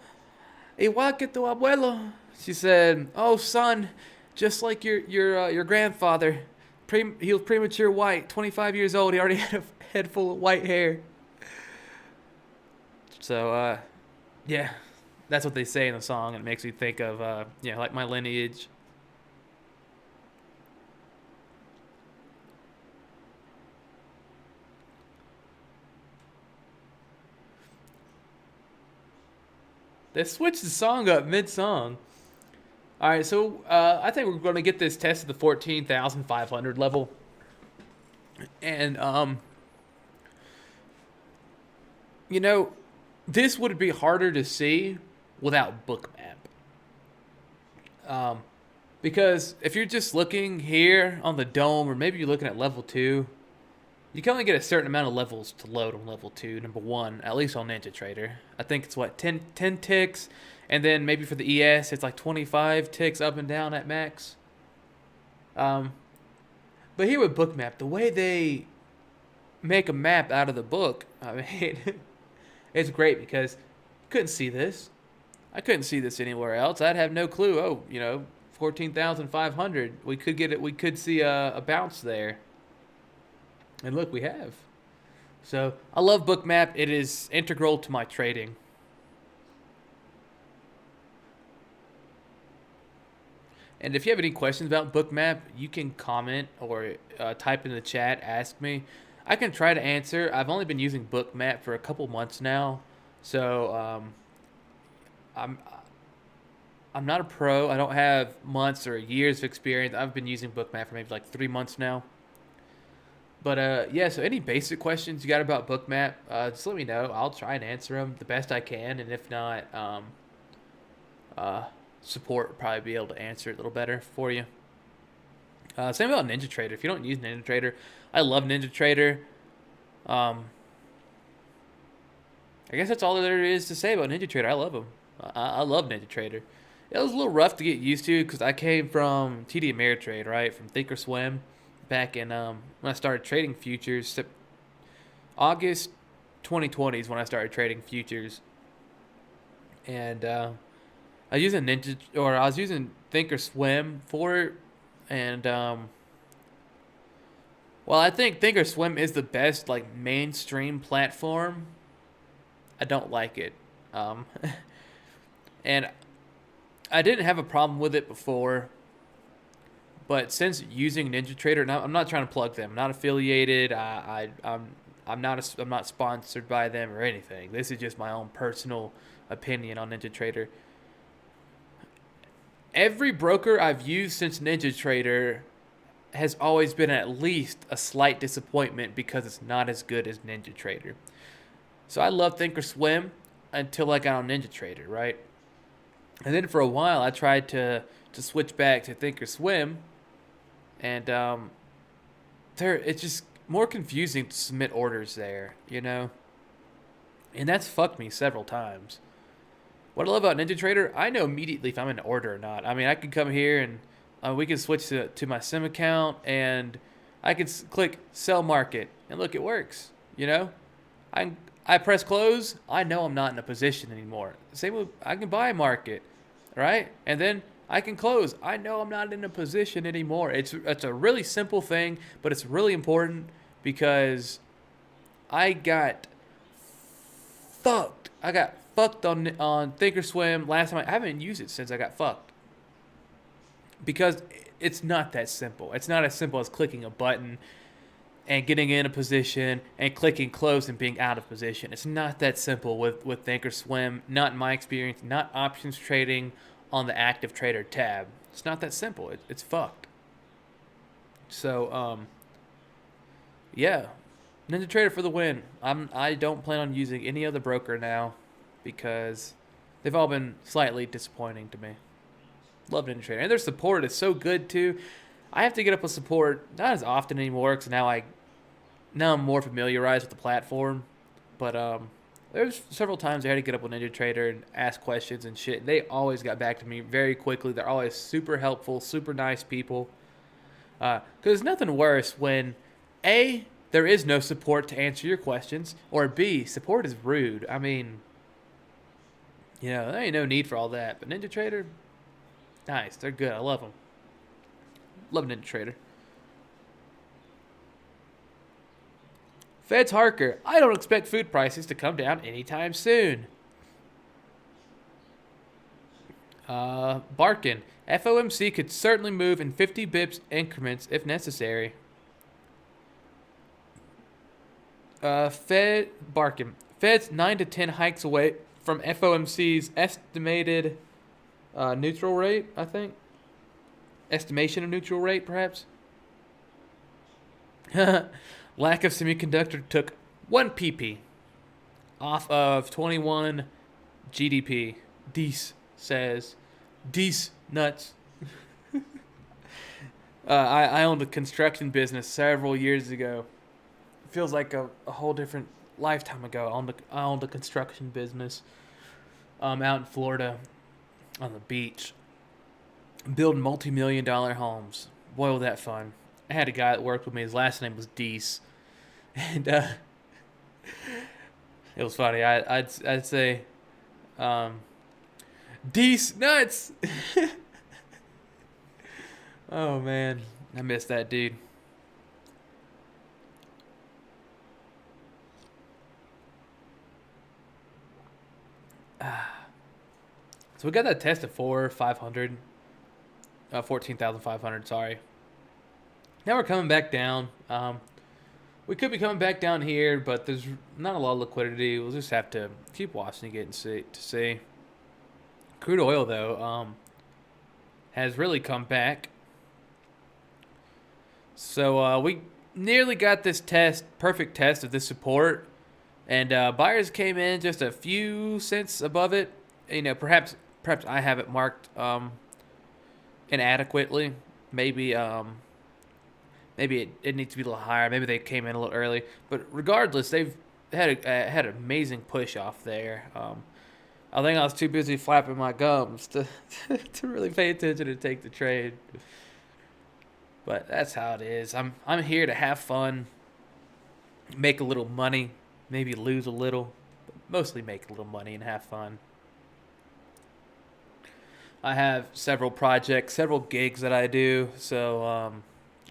Speaker 1: igual que tu abuelo. She said, oh, son, just like your grandfather. He was premature white, 25 years old. He already had a head full of white hair. So, yeah, that's what they say in the song. And it makes me think of, like my lineage. They switched the song up mid-song. All right, so I think we're going to get this test at the 14,500 level. And, this would be harder to see without Bookmap. Because if you're just looking here on the dome, or maybe you're looking at level 2, you can only get a certain amount of levels to load on level 2, number 1, at least on NinjaTrader. I think it's, 10 ticks, and then maybe for the ES, it's like 25 ticks up and down at max. But here with Bookmap, the way they make a map out of the book, I mean, it's great because I couldn't see this. I couldn't see this anywhere else. I'd have no clue. Oh, 14,500. We could get it. We could see a bounce there. And look, we have. So I love Bookmap. It is integral to my trading. And if you have any questions about Bookmap, you can comment or type in the chat, ask me. I can try to answer. I've only been using Bookmap for a couple months now. So I'm not a pro. I don't have months or years of experience. I've been using Bookmap for maybe like 3 months now. But yeah, so any basic questions you got about Bookmap, just let me know. I'll try and answer them the best I can, and if not, support will probably be able to answer it a little better for you. Same about NinjaTrader. If you don't use NinjaTrader, I love NinjaTrader. I guess that's all there is to say about NinjaTrader. I love them. I love NinjaTrader. It was a little rough to get used to because I came from TD Ameritrade, right, from Thinkorswim. Back in when I started trading futures, August 2020 is when I started trading futures, and I was using Thinkorswim for it, and I think Thinkorswim is the best like mainstream platform. I don't like it, and I didn't have a problem with it before. But since using NinjaTrader, now I'm not trying to plug them. I'm not affiliated. I'm not sponsored by them or anything. This is just my own personal opinion on NinjaTrader. Every broker I've used since NinjaTrader has always been at least a slight disappointment because it's not as good as NinjaTrader. So I love Thinkorswim until I got on NinjaTrader, right? And then for a while I tried to switch back to Thinkorswim. And it's just more confusing to submit orders there, And that's fucked me several times. What I love about NinjaTrader, I know immediately if I'm in order or not. I mean, I can come here and we can switch to my sim account and I can click sell market and look, it works. I press close. I know I'm not in a position anymore. Same with I can buy market, right? And then I can close. I know I'm not in a position anymore. It's a really simple thing, but it's really important because I got fucked. I got fucked on Thinkorswim last time. I haven't used it since I got fucked because it's not that simple. It's not as simple as clicking a button and getting in a position and clicking close and being out of position. It's not that simple with Thinkorswim. Not in my experience. Not options trading on the active trader tab. It's not that simple. It's fucked. So yeah, NinjaTrader for the win. I don't plan on using any other broker now because they've all been slightly disappointing to me. Love NinjaTrader, and their support is so good too. I have to get up with support not as often anymore because now I'm more familiarized with the platform. But there's several times I had to get up with NinjaTrader and ask questions and shit. They always got back to me very quickly. They're always super helpful, super nice people. Because there's nothing worse when A, there is no support to answer your questions, or B, support is rude. I mean, there ain't no need for all that. But NinjaTrader, nice. They're good. I love them. Love NinjaTrader. Feds Harker, I don't expect food prices to come down anytime soon. Barkin, FOMC could certainly move in 50 bips increments if necessary. Barkin, Fed's 9 to 10 hikes away from FOMC's estimated neutral rate, I think. Estimation of neutral rate, perhaps. Lack of semiconductor took 1 pp off of 21 GDP. Dees says. Dees nuts. I owned a construction business several years ago. It feels like a whole different lifetime ago. I owned a construction business out in Florida on the beach. Building multi-million-dollar homes. Boy, was that fun. I had a guy that worked with me. His last name was Dees. And it was funny. I'd say, Dees nuts. Oh man, I miss that dude. So we got that test at 14,500. Sorry. Now we're coming back down. We could be coming back down here, but there's not a lot of liquidity. We'll just have to keep watching to see. Crude oil, though, has really come back. So we nearly got this perfect test of this support. And buyers came in just a few cents above it. Perhaps I have it marked inadequately. Maybe it needs to be a little higher. Maybe they came in a little early. But regardless, they've had an amazing push off there. I think I was too busy flapping my gums to to really pay attention and take the trade. But that's how it is. I'm here to have fun, make a little money, maybe lose a little, but mostly make a little money and have fun. I have several projects, several gigs that I do, so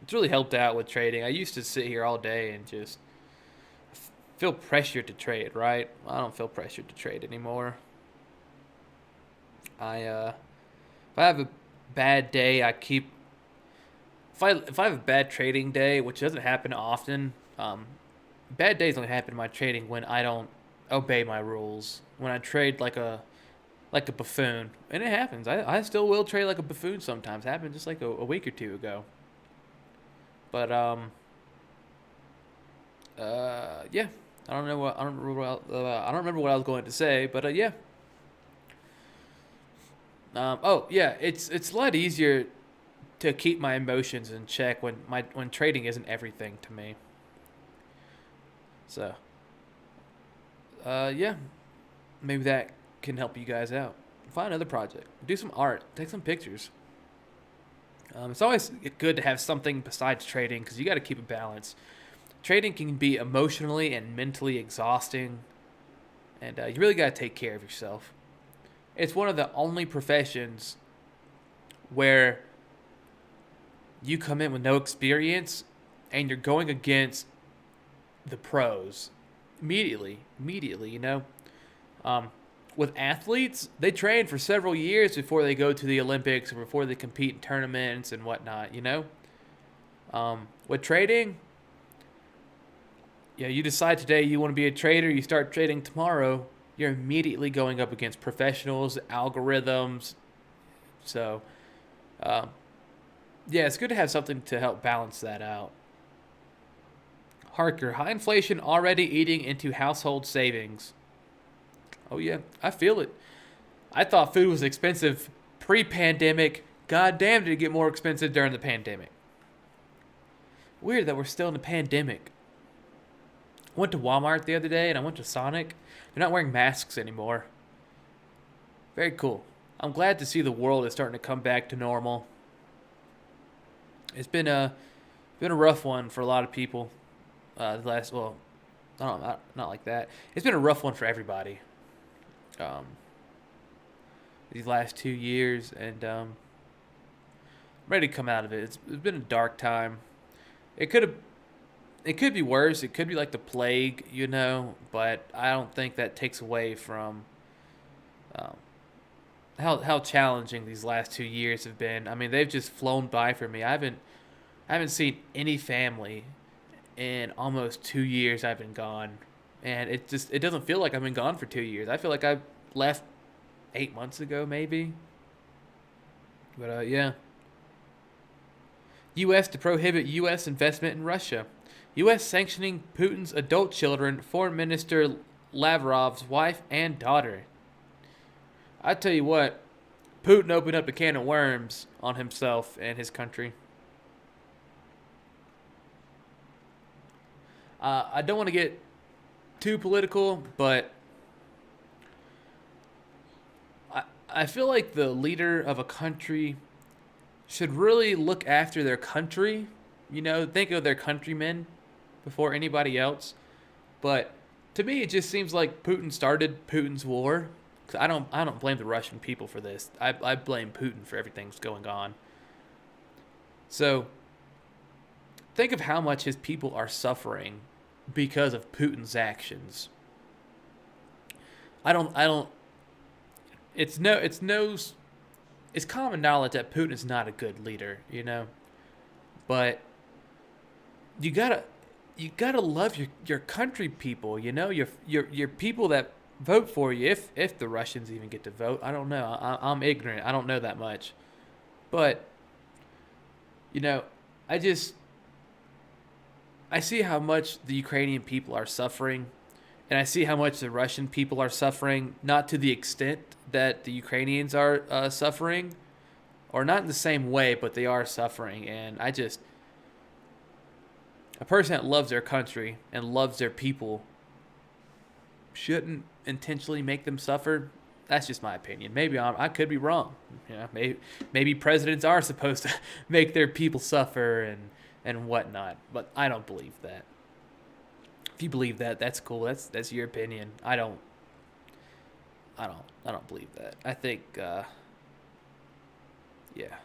Speaker 1: it's really helped out with trading. I used to sit here all day and just feel pressured to trade, right? I don't feel pressured to trade anymore. If I have a bad day, if I have a bad trading day, which doesn't happen often, bad days only happen in my trading when I don't obey my rules. When I trade like a buffoon, and it happens. I still will trade like a buffoon sometimes. It happened just like a week or two ago. But yeah, I don't remember what I was going to say, but yeah. Oh yeah, it's a lot easier to keep my emotions in check when trading isn't everything to me. So yeah, maybe that can help you guys out. Find another project, do some art, take some pictures. It's always good to have something besides trading because you got to keep a balance. Trading can be emotionally and mentally exhausting, and you really got to take care of yourself. It's one of the only professions where you come in with no experience and you're going against the pros immediately, with athletes, they train for several years before they go to the Olympics or before they compete in tournaments and whatnot, With trading, you decide today you want to be a trader, you start trading tomorrow, you're immediately going up against professionals, algorithms. So Yeah, it's good to have something to help balance that out. Harker, high inflation already eating into household savings. Oh yeah, I feel it. I thought food was expensive pre-pandemic. God damn, did it get more expensive during the pandemic. Weird that we're still in the pandemic. I went to Walmart the other day and I went to Sonic. They're not wearing masks anymore. Very cool. I'm glad to see the world is starting to come back to normal. It's been a rough one for a lot of people. The last well, I don't know, not like that. It's been a rough one for everybody. Um, these last 2 years, and I'm ready to come out of it. It's been a dark time. It could have it could be worse. It could be like the plague, but I don't think that takes away from um, how challenging these last 2 years have been. I mean, they've just flown by for me. I haven't seen any family in almost 2 years I've been gone, and it doesn't feel like I've been gone for 2 years. I feel like I left 8 months ago, maybe. But yeah, U.S. to prohibit U.S. investment in Russia. U.S. sanctioning Putin's adult children, Foreign Minister Lavrov's wife and daughter. I tell you what, Putin opened up a can of worms on himself and his country. I don't want to get too political, but I feel like the leader of a country should really look after their country. Think of their countrymen before anybody else. But to me, it just seems like Putin started Putin's war. 'Cause I don't blame the Russian people for this. I blame Putin for everything that's going on. So think of how much his people are suffering because of Putin's actions. I don't. It's common knowledge that Putin is not a good leader. But you gotta love your country people. Your people that vote for you. If the Russians even get to vote, I don't know. I'm ignorant. I don't know that much. But I just I see how much the Ukrainian people are suffering, and I see how much the Russian people are suffering. Not to the extent that the Ukrainians are suffering, or not in the same way, but they are suffering. And a person that loves their country and loves their people shouldn't intentionally make them suffer. That's just my opinion. Maybe I could be wrong. Maybe presidents are supposed to make their people suffer and whatnot, but I don't believe that. If you believe that, that's cool. That's your opinion. I don't believe that. I think yeah.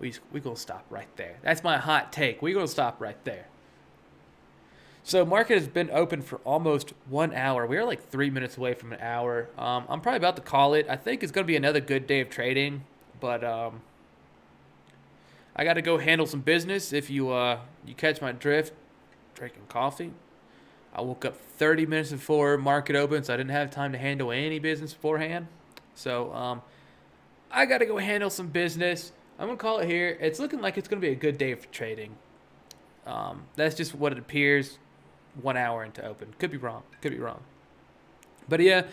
Speaker 1: We gonna stop right there. That's my hot take. We gonna stop right there. So market has been open for almost 1 hour. We are like 3 minutes away from an hour. I'm probably about to call it. I think it's gonna be another good day of trading, but I got to go handle some business. If you catch my drift, drinking coffee. I woke up 30 minutes before market open, so I didn't have time to handle any business beforehand. So I got to go handle some business. I'm going to call it here. It's looking like it's going to be a good day for trading. That's just what it appears 1 hour into open. Could be wrong. But yeah,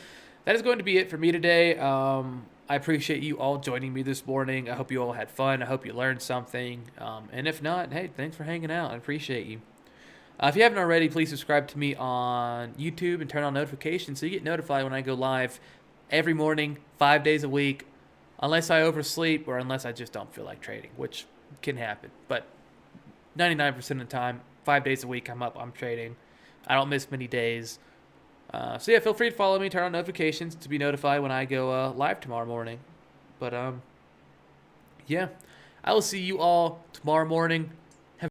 Speaker 1: that is going to be it for me today. I appreciate you all joining me this morning. I hope you all had fun. I hope you learned something. And if not, hey, thanks for hanging out. I appreciate you. If you haven't already, please subscribe to me on YouTube and turn on notifications so you get notified when I go live every morning, 5 days a week, unless I oversleep or unless I just don't feel like trading, which can happen. But 99% of the time, 5 days a week, I'm trading. I don't miss many days. So yeah, feel free to follow me, turn on notifications to be notified when I go live tomorrow morning. But yeah, I will see you all tomorrow morning.